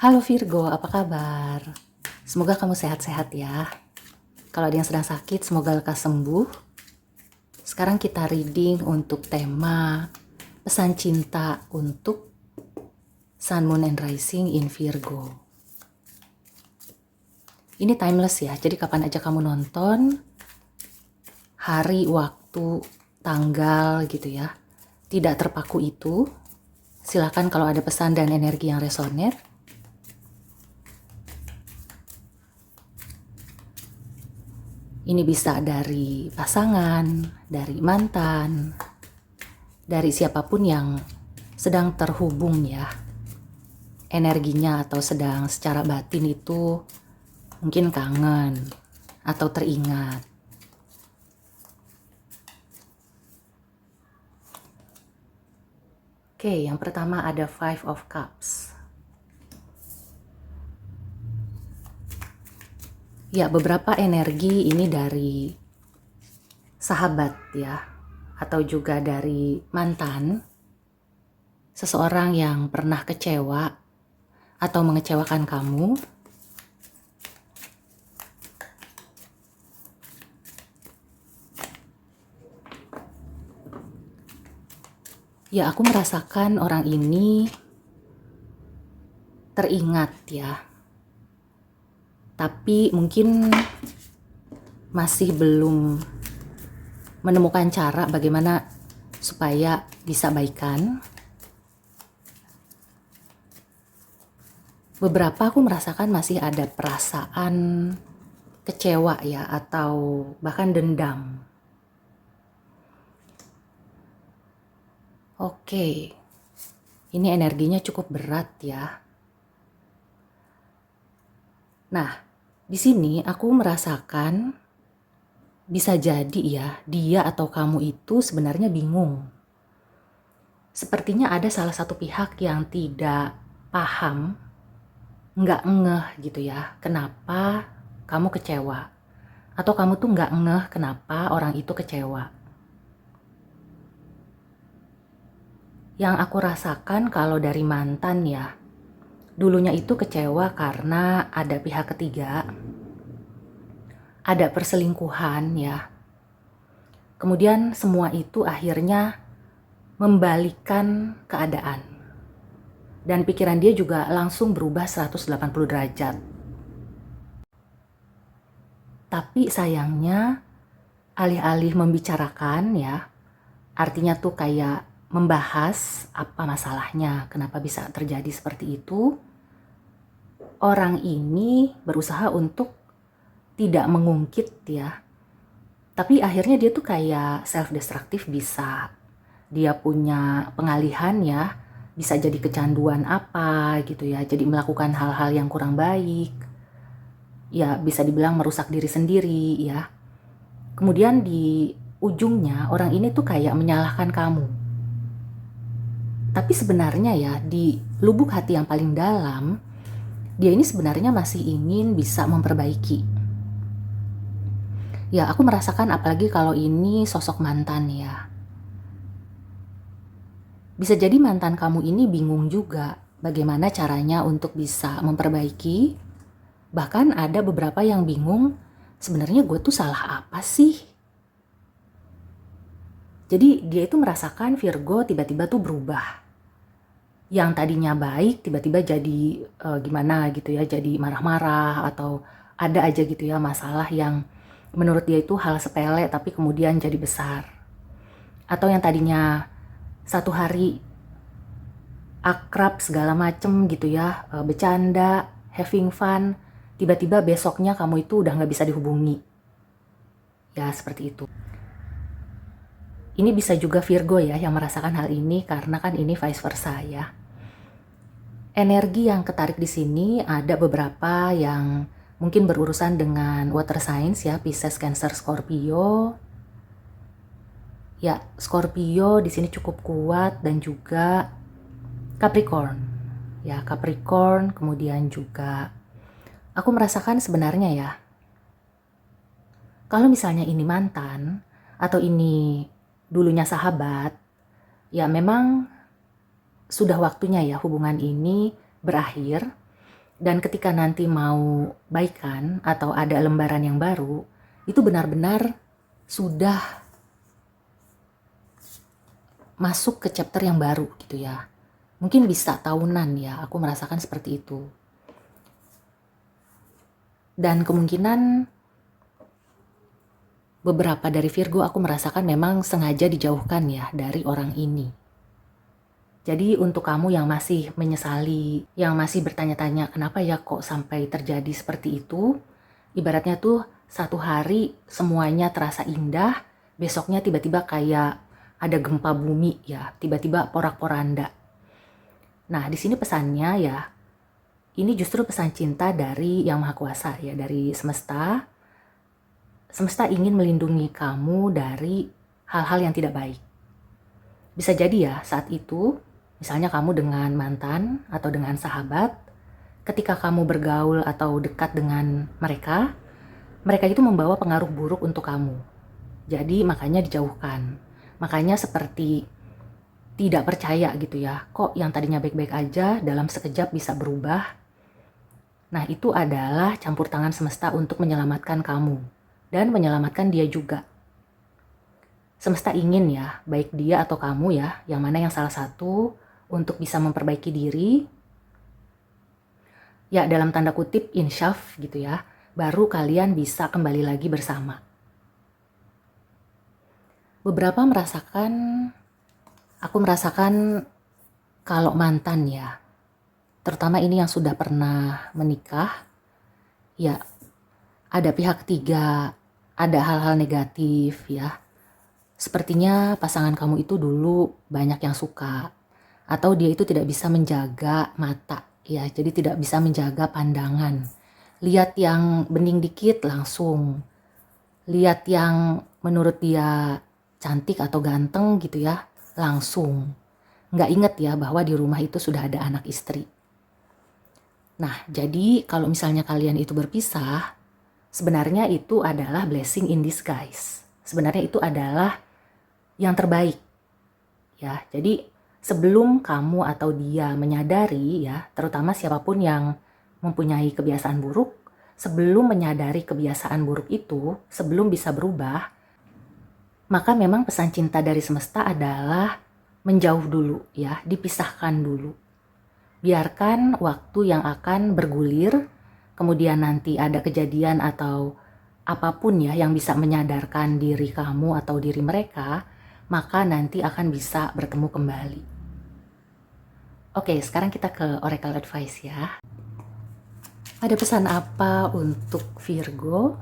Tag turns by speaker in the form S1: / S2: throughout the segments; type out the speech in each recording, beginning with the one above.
S1: Halo Virgo, apa kabar? Semoga kamu sehat-sehat ya. Kalau ada yang sedang sakit, semoga lekas sembuh. Sekarang kita reading untuk tema pesan cinta untuk Sun, Moon, and Rising in Virgo. Ini timeless ya, jadi kapan aja kamu nonton, hari, waktu, tanggal gitu ya. Tidak terpaku itu. Silakan kalau ada pesan dan energi yang resoner. Ini bisa dari pasangan, dari mantan, dari siapapun yang sedang terhubung ya. Energinya atau sedang secara batin itu mungkin kangen atau teringat. Oke, yang pertama ada Five of Cups. Ya, beberapa energi ini dari sahabat ya, atau juga dari mantan, seseorang yang pernah kecewa atau mengecewakan kamu. Ya, aku merasakan orang ini teringat ya, tapi mungkin masih belum menemukan cara bagaimana supaya bisa baikan. Beberapa aku merasakan masih ada perasaan kecewa ya, atau bahkan dendam. Oke, ini energinya cukup berat ya. Nah, di sini aku merasakan bisa jadi ya, dia atau kamu itu sebenarnya bingung. Sepertinya ada salah satu pihak yang tidak paham, nggak ngeh gitu ya, kenapa kamu kecewa. Atau kamu tuh nggak ngeh kenapa orang itu kecewa. Yang aku rasakan kalau dari mantan ya, dulunya itu kecewa karena ada pihak ketiga, ada perselingkuhan ya. Kemudian semua itu akhirnya membalikkan keadaan. Dan pikiran dia juga langsung berubah 180 derajat. Tapi sayangnya, alih-alih membicarakan ya, artinya tuh kayak membahas apa masalahnya, kenapa bisa terjadi seperti itu, orang ini berusaha untuk tidak mengungkit ya. Tapi akhirnya dia tuh kayak self-destruktif bisa. Dia punya pengalihan ya, bisa jadi kecanduan apa gitu ya, jadi melakukan hal-hal yang kurang baik. Ya bisa dibilang merusak diri sendiri ya. Kemudian di ujungnya orang ini tuh kayak menyalahkan kamu. Tapi sebenarnya ya di lubuk hati yang paling dalam, dia ini sebenarnya masih ingin bisa memperbaiki. Ya aku merasakan apalagi kalau ini sosok mantan ya. Bisa jadi mantan kamu ini bingung juga bagaimana caranya untuk bisa memperbaiki. Bahkan ada beberapa yang bingung, sebenarnya gue tuh salah apa sih? Jadi dia itu merasakan Virgo tiba-tiba tuh berubah. Yang tadinya baik tiba-tiba jadi gimana gitu ya, jadi marah-marah atau ada aja gitu ya masalah yang menurut dia itu hal sepele tapi kemudian jadi besar. Atau yang tadinya satu hari akrab segala macem gitu ya, bercanda, having fun, tiba-tiba besoknya kamu itu udah gak bisa dihubungi. Ya seperti itu. Ini bisa juga Virgo ya yang merasakan hal ini karena kan ini vice versa ya. Energi yang ketarik di sini ada beberapa yang mungkin berurusan dengan water signs ya, Pisces, Cancer, Scorpio. Ya, Scorpio di sini cukup kuat dan juga Capricorn. Ya, Capricorn kemudian juga aku merasakan sebenarnya ya, kalau misalnya ini mantan atau ini dulunya sahabat, ya memang sudah waktunya ya hubungan ini berakhir. Dan ketika nanti mau baikan atau ada lembaran yang baru, itu benar-benar sudah masuk ke chapter yang baru gitu ya. Mungkin bisa tahunan ya, aku merasakan seperti itu. Dan kemungkinan beberapa dari Virgo aku merasakan memang sengaja dijauhkan ya dari orang ini. Jadi untuk kamu yang masih menyesali, yang masih bertanya-tanya kenapa ya kok sampai terjadi seperti itu, ibaratnya tuh satu hari semuanya terasa indah, besoknya tiba-tiba kayak ada gempa bumi ya, tiba-tiba porak-poranda. Nah di sini pesannya ya, ini justru pesan cinta dari Yang Maha Kuasa ya, dari semesta. Semesta ingin melindungi kamu dari hal-hal yang tidak baik. Bisa jadi ya saat itu, misalnya kamu dengan mantan atau dengan sahabat, ketika kamu bergaul atau dekat dengan mereka, mereka itu membawa pengaruh buruk untuk kamu. Jadi makanya dijauhkan. Makanya seperti tidak percaya gitu ya, kok yang tadinya baik-baik aja dalam sekejap bisa berubah. Nah itu adalah campur tangan semesta untuk menyelamatkan kamu dan menyelamatkan dia juga. Semesta ingin ya, baik dia atau kamu ya, yang mana yang salah satu untuk bisa memperbaiki diri, ya dalam tanda kutip insyaf gitu ya, baru kalian bisa kembali lagi bersama. Beberapa aku merasakan kalau mantan ya, terutama ini yang sudah pernah menikah, ya ada pihak ketiga, ada hal-hal negatif ya. Sepertinya pasangan kamu itu dulu banyak yang suka, atau dia itu tidak bisa menjaga mata ya, jadi tidak bisa menjaga pandangan. Lihat yang bening dikit langsung, lihat yang menurut dia cantik atau ganteng gitu ya, langsung. Nggak inget ya bahwa di rumah itu sudah ada anak istri. Nah jadi kalau misalnya kalian itu berpisah, sebenarnya itu adalah blessing in disguise. Sebenarnya itu adalah yang terbaik ya. Jadi sebelum kamu atau dia menyadari ya, terutama siapapun yang mempunyai kebiasaan buruk, sebelum menyadari kebiasaan buruk itu, sebelum bisa berubah, maka memang pesan cinta dari semesta adalah menjauh dulu ya, dipisahkan dulu. Biarkan waktu yang akan bergulir, kemudian nanti ada kejadian atau apapun ya yang bisa menyadarkan diri kamu atau diri mereka, maka nanti akan bisa bertemu kembali. Oke, sekarang kita ke Oracle Advice ya. Ada pesan apa untuk Virgo?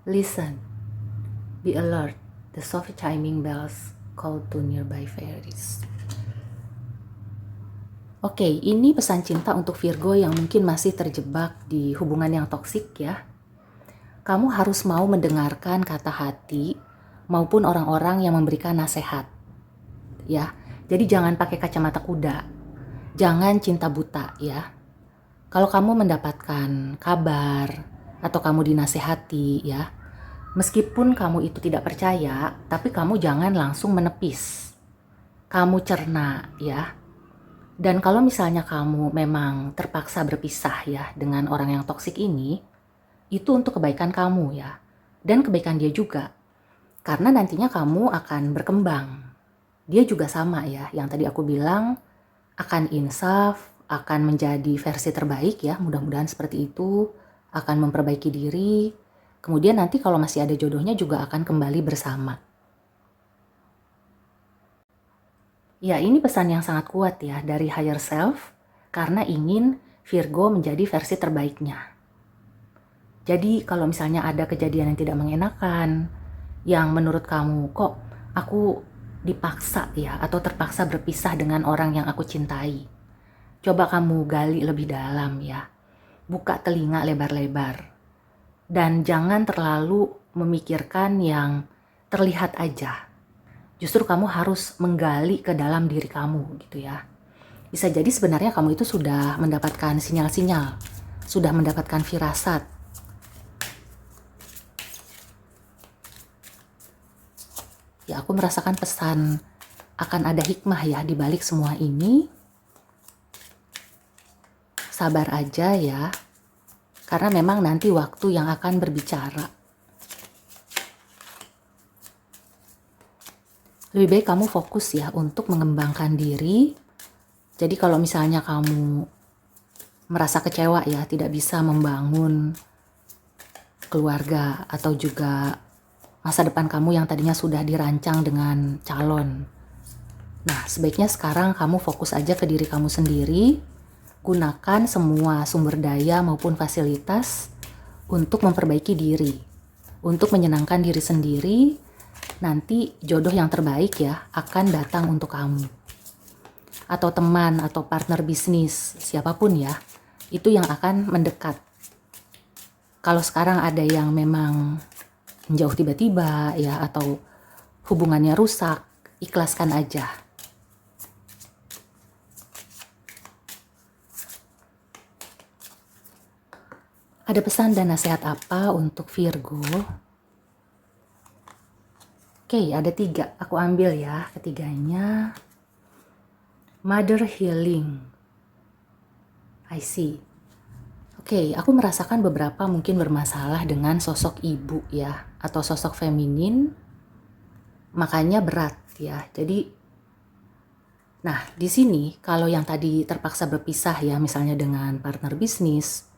S1: Listen, be alert, the soft chiming bells call to nearby fairies. Oke, ini pesan cinta untuk Virgo yang mungkin masih terjebak di hubungan yang toksik ya. Kamu harus mau mendengarkan kata hati maupun orang-orang yang memberikan nasihat. Ya, jadi jangan pakai kacamata kuda. Jangan cinta buta ya. Kalau kamu mendapatkan kabar atau kamu dinasehati ya, meskipun kamu itu tidak percaya, tapi kamu jangan langsung menepis. Kamu cerna ya. Dan kalau misalnya kamu memang terpaksa berpisah ya dengan orang yang toksik ini, itu untuk kebaikan kamu ya. Dan kebaikan dia juga. Karena nantinya kamu akan berkembang. Dia juga sama ya, yang tadi aku bilang akan insaf, akan menjadi versi terbaik ya, mudah-mudahan seperti itu, akan memperbaiki diri. Kemudian nanti kalau masih ada jodohnya juga akan kembali bersama. Ya ini pesan yang sangat kuat ya dari higher self, karena ingin Virgo menjadi versi terbaiknya. Jadi kalau misalnya ada kejadian yang tidak mengenakan, yang menurut kamu kok aku dipaksa ya atau terpaksa berpisah dengan orang yang aku cintai, coba kamu gali lebih dalam ya, buka telinga lebar-lebar dan jangan terlalu memikirkan yang terlihat aja. Justru kamu harus menggali ke dalam diri kamu gitu ya. Bisa jadi sebenarnya kamu itu sudah mendapatkan sinyal-sinyal, sudah mendapatkan firasat. Ya aku merasakan pesan akan ada hikmah ya di balik semua ini. sabar aja ya, karena memang nanti waktu yang akan berbicara. Lebih baik kamu fokus ya untuk mengembangkan diri. Jadi kalau misalnya kamu merasa kecewa ya, tidak bisa membangun keluarga atau juga masa depan kamu yang tadinya sudah dirancang dengan calon. Nah, sebaiknya sekarang kamu fokus aja ke diri kamu sendiri. Gunakan semua sumber daya maupun fasilitas untuk memperbaiki diri, untuk menyenangkan diri sendiri. Nanti jodoh yang terbaik ya akan datang untuk kamu. Atau teman atau partner bisnis, siapapun ya, itu yang akan mendekat. Kalau sekarang ada yang memang menjauh tiba-tiba ya, atau hubungannya rusak, ikhlaskan aja. Ada pesan dan nasihat apa untuk Virgo? Oke, ada 3. Aku ambil ya ketiganya. Mother healing. I see. Oke, aku merasakan beberapa mungkin bermasalah dengan sosok ibu ya, atau sosok feminin. Makanya berat ya. Jadi, nah di sini kalau yang tadi terpaksa berpisah ya, misalnya dengan partner bisnis,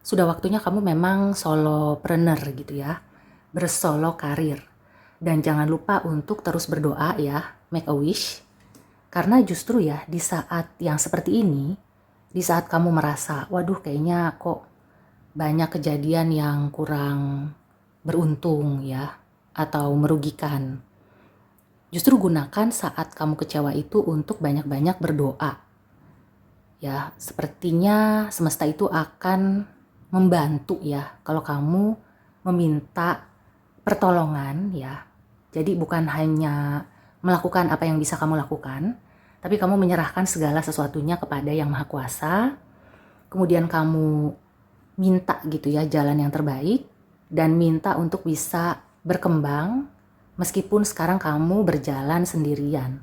S1: sudah waktunya kamu memang solopreneur gitu ya, bersolo karir. Dan jangan lupa untuk terus berdoa ya, make a wish. Karena justru ya di saat yang seperti ini, di saat kamu merasa, waduh kayaknya kok banyak kejadian yang kurang beruntung ya, atau merugikan. Justru gunakan saat kamu kecewa itu untuk banyak-banyak berdoa. Ya, sepertinya semesta itu akan membantu ya kalau kamu meminta pertolongan ya. Jadi bukan hanya melakukan apa yang bisa kamu lakukan, tapi kamu menyerahkan segala sesuatunya kepada Yang Maha Kuasa. Kemudian kamu minta gitu ya jalan yang terbaik dan minta untuk bisa berkembang meskipun sekarang kamu berjalan sendirian.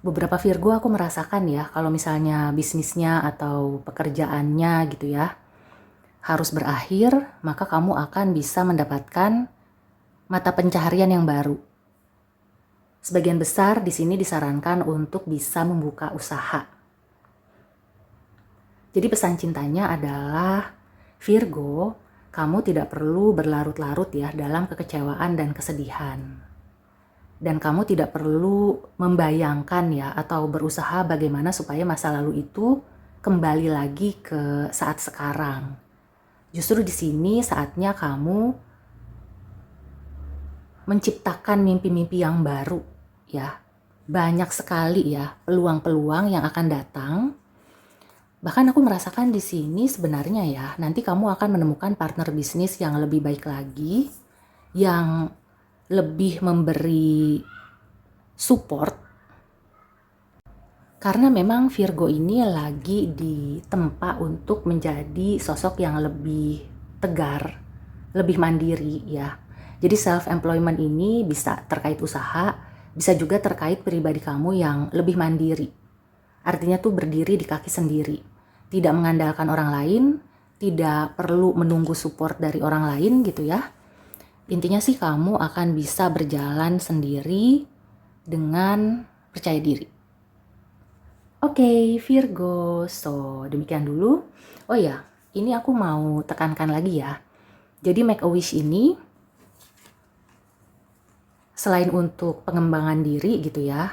S1: Beberapa Virgo aku merasakan ya kalau misalnya bisnisnya atau pekerjaannya gitu ya harus berakhir, maka kamu akan bisa mendapatkan mata pencaharian yang baru. Sebagian besar di sini disarankan untuk bisa membuka usaha. Jadi pesan cintanya adalah, Virgo, kamu tidak perlu berlarut-larut ya dalam kekecewaan dan kesedihan. Dan kamu tidak perlu membayangkan ya atau berusaha bagaimana supaya masa lalu itu kembali lagi ke saat sekarang. Justru di sini saatnya kamu menciptakan mimpi-mimpi yang baru ya. Banyak sekali ya peluang-peluang yang akan datang. Bahkan aku merasakan di sini sebenarnya ya, nanti kamu akan menemukan partner bisnis yang lebih baik lagi, yang lebih memberi support. Karena memang Virgo ini lagi ditempa untuk menjadi sosok yang lebih tegar, lebih mandiri ya. Jadi self-employment ini bisa terkait usaha, bisa juga terkait pribadi kamu yang lebih mandiri. Artinya tuh berdiri di kaki sendiri. Tidak mengandalkan orang lain, tidak perlu menunggu support dari orang lain gitu ya. Intinya sih kamu akan bisa berjalan sendiri dengan percaya diri. Oke, Virgo. So, demikian dulu. Oh ya, ini aku mau tekankan lagi ya. Jadi make a wish ini selain untuk pengembangan diri gitu ya,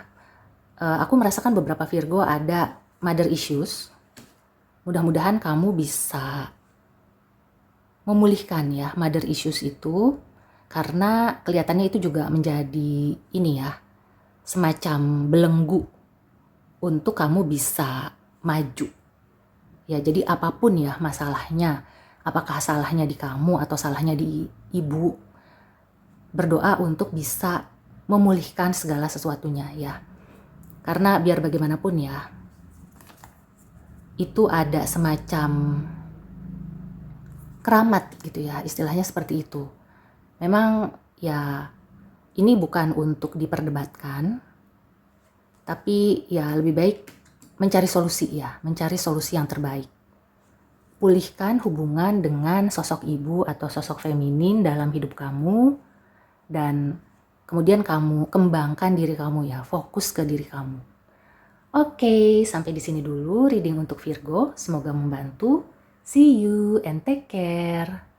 S1: aku merasakan beberapa Virgo ada mother issues. Mudah-mudahan kamu bisa memulihkan ya mother issues itu, karena kelihatannya itu juga menjadi ini ya, semacam belenggu untuk kamu bisa maju. Ya, jadi apapun ya masalahnya, apakah salahnya di kamu atau salahnya di ibu, berdoa untuk bisa memulihkan segala sesuatunya ya. Karena biar bagaimanapun ya, itu ada semacam keramat gitu ya, istilahnya seperti itu. Memang ya ini bukan untuk diperdebatkan, tapi ya lebih baik mencari solusi ya, mencari solusi yang terbaik. Pulihkan hubungan dengan sosok ibu atau sosok feminin dalam hidup kamu, dan kemudian kamu kembangkan diri kamu ya, fokus ke diri kamu. Oke, sampai di sini dulu reading untuk Virgo, semoga membantu. See you and take care.